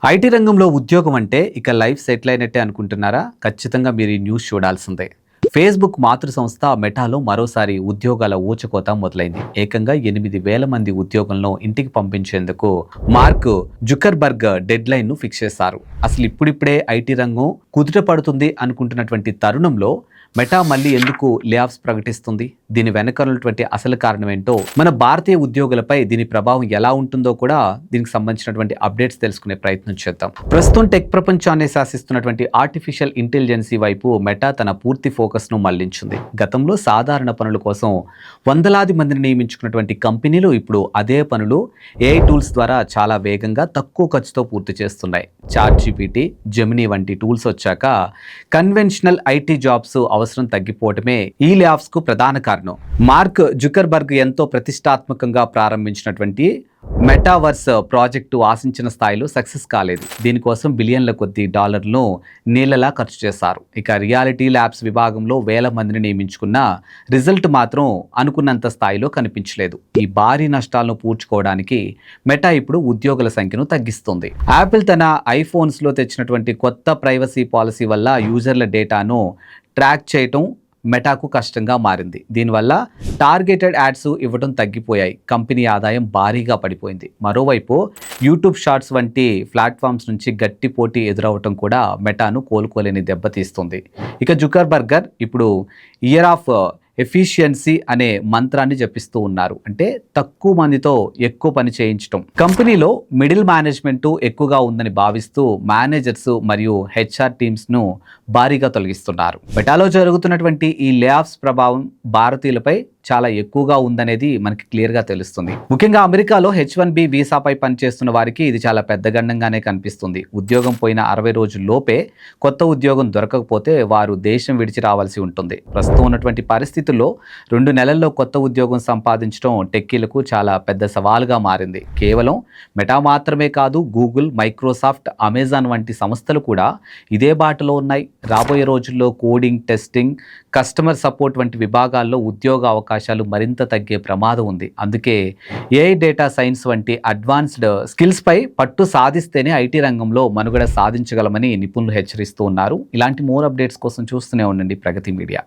IT రంగంలో ఉద్యోగం అంటే ఇక లైఫ్ సెటిల్ అయినట్టే అనుకుంటున్నారా? ఖచ్చితంగా మీరు ఈ న్యూస్ చూడాల్సిందే. ఫేస్‌బుక్ మాతృ సంస్థ మెటాలో మరోసారి ఉద్యోగాల ఊచకోత మొదలైంది. ఏకంగా 8,000 మంది ఉద్యోగంలో ఇంటికి పంపించేందుకు మార్క్ జుకర్బర్గ్ డెడ్‌లైన్‌ను ఫిక్స్ చేశారు. అసలు ఇప్పుడిప్పుడే ఐటీ రంగం కుదుట పడుతుంది అనుకుంటున్నటువంటి తరుణంలో మెటా మళ్ళీ ఎందుకు లే ఆఫ్స్ ప్రకటిస్తుంది? దీని వెనక ఉన్నటువంటి అసలు కారణం ఏంటో, మన భారతీయ ఉద్యోగులపై దీని ప్రభావం ఎలా ఉంటుందో కూడా దీనికి సంబంధించినటువంటి అప్డేట్స్ తెలుసుకునే ప్రయత్నం చేద్దాం. ప్రస్తుతం టెక్ ప్రపంచాన్ని శాసిస్తున్నటువంటి ఆర్టిఫిషియల్ ఇంటెలిజెన్సీ వైపు మెటా తన పూర్తి ఫోకస్ను మళ్లించింది. గతంలో సాధారణ పనుల కోసం వందలాది మందిని నియమించుకున్నటువంటి కంపెనీలు ఇప్పుడు అదే పనులు ఏఐ టూల్స్ ద్వారా చాలా వేగంగా తక్కువ ఖర్చుతో పూర్తి చేస్తున్నాయి. చాట్ జీపీటీ, జెమినీ వంటి టూల్స్ వచ్చాక కన్వెన్షనల్ ఐటీ జాబ్స్ అవసరం తగ్గిపోవడమే ఈ లే ఆఫ్స్ కు ప్రధాన కారణం. మార్క్ జుకర్బర్గ్ ఎంతో ప్రతిష్టాత్మకంగా ప్రారంభించినటువంటి మెటావర్స్ ప్రాజెక్టు ఆశించిన స్థాయిలో సక్సెస్ కాలేదు. దీనికోసం బిలియన్ల కొద్ది డాలర్లను నీళ్లలా ఖర్చు చేశారు. ఇక రియాలిటీ ల్యాబ్స్ విభాగంలో వేల మందిని నియమించుకున్న రిజల్ట్ మాత్రం అనుకున్నంత స్థాయిలో కనిపించలేదు. ఈ భారీ నష్టాలను పూడ్చుకోవడానికి మెటా ఇప్పుడు ఉద్యోగుల సంఖ్యను తగ్గిస్తుంది. యాపిల్ తన ఐఫోన్స్లో తెచ్చినటువంటి కొత్త ప్రైవసీ పాలసీ వల్ల యూజర్ల డేటాను ట్రాక్ చేయటం మెటాకు కష్టంగా మారింది. దీనివల్ల టార్గెటెడ్ యాడ్స్ ఇవ్వడం తగ్గిపోయాయి. కంపెనీ ఆదాయం భారీగా పడిపోయింది. మరోవైపు యూట్యూబ్ షార్ట్స్ వంటి ప్లాట్ఫామ్స్ నుంచి గట్టి పోటీ ఎదురవటం కూడా మెటాను కోలుకోలేని దెబ్బతీస్తుంది. ఇక జుకర్బర్గర్ ఇప్పుడు ఇయర్ ఆఫ్ ఎఫిషియన్సీ అనే మంత్రాన్ని జపిస్తూ ఉన్నారు. అంటే తక్కువ మందితో ఎక్కువ పని చేయించడం. కంపెనీలో మిడిల్ మేనేజ్మెంట్ ఎక్కువగా ఉందని భావిస్తూ మేనేజర్స్ మరియు హెచ్ఆర్ టీమ్స్ను భారీగా తొలగిస్తున్నారు. మెటాలో జరుగుతున్నటువంటి ఈ లే ఆఫ్స్ ప్రభావం భారతీయులపై చాలా ఎక్కువగా ఉందనేది మనకి క్లియర్గా తెలుస్తుంది. ముఖ్యంగా అమెరికాలో H1B వీసాపై పనిచేస్తున్న వారికి ఇది చాలా పెద్ద గండంగానే కనిపిస్తుంది. ఉద్యోగం పోయిన 60 రోజుల్లోపే కొత్త ఉద్యోగం దొరకకపోతే వారు దేశం విడిచి రావాల్సి ఉంటుంది. ప్రస్తుతం ఉన్నటువంటి పరిస్థితుల్లో 2 నెలల్లో కొత్త ఉద్యోగం సంపాదించడం టెక్కీలకు చాలా పెద్ద సవాలుగా మారింది. కేవలం మెటా మాత్రమే కాదు, గూగుల్, మైక్రోసాఫ్ట్, అమెజాన్ వంటి సంస్థలు కూడా ఇదే బాటలో ఉన్నాయి. రాబోయే రోజుల్లో కోడింగ్, టెస్టింగ్, కస్టమర్ సపోర్ట్ వంటి విభాగాల్లో ఉద్యోగ అవకాశాలు మరింత తగ్గే ప్రమాదం ఉంది. అందుకే ఏఐ, డేటా సైన్స్ వంటి అడ్వాన్స్డ్ స్కిల్స్ పై పట్టు సాధిస్తేనే ఐటీ రంగంలో మనుగడ సాధించగలమని నిపుణులు హెచ్చరిస్తూ ఉన్నారు. ఇలాంటి మోర్ అప్డేట్స్ కోసం చూస్తూనే ఉండండి ప్రగతి మీడియా.